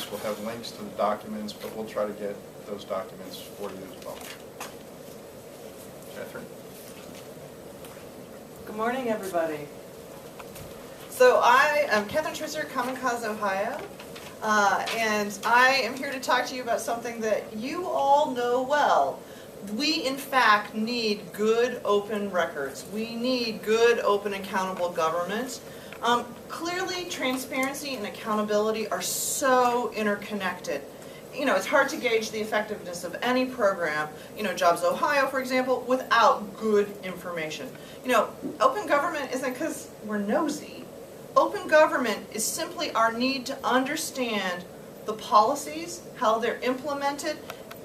documents. We'll have links to the documents, but we'll try to get those documents for you as well. Catherine? Good morning, everybody. So I am Catherine Turcer, Common Cause, Ohio, and I am here to talk to you about something that you all know well. We, in fact, need good open records. We need good open accountable government. Clearly, transparency and accountability are so interconnected. You know, it's hard to gauge the effectiveness of any program, you know, Jobs Ohio, for example, without good information. You know, open government isn't because we're nosy. Open government is simply our need to understand the policies, how they're implemented,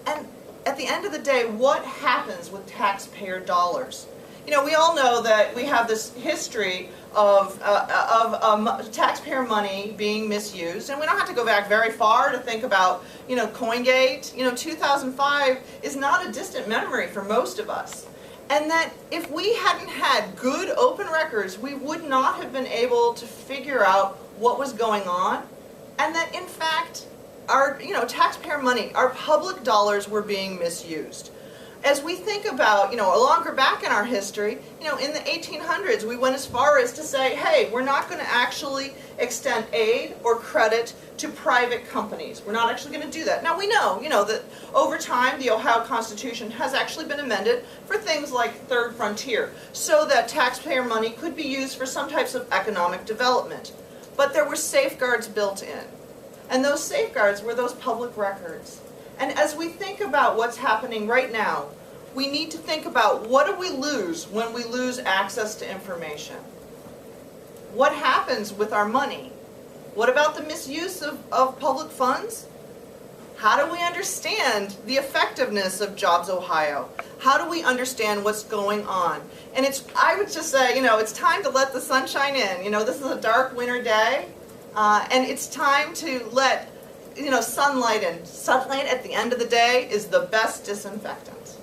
and at the end of the day, what happens with taxpayer dollars. You know, we all know that we have this history of taxpayer money being misused, and we don't have to go back very far to think about, you know, CoinGate. You know, 2005 is not a distant memory for most of us. And that if we hadn't had good open records, we would not have been able to figure out what was going on, and that in fact, our, you know, taxpayer money, our public dollars were being misused. As we think about, you know, longer back in our history, you know, in the 1800s, we went as far as to say, hey, we're not going to actually extend aid or credit to private companies. We're not actually going to do that. Now, we know, you know, that over time, the Ohio Constitution has actually been amended for things like third frontier, so that taxpayer money could be used for some types of economic development. But there were safeguards built in. And those safeguards were those public records. And as we think about what's happening right now, we need to think about what do we lose when we lose access to information? What happens with our money? What about the misuse of public funds? How do we understand the effectiveness of Jobs Ohio? How do we understand what's going on? And I would just say, you know, it's time to let the sunshine in. You know, this is a dark winter day, and it's time to let, you know, sunlight in. Sunlight at the end of the day is the best disinfectant.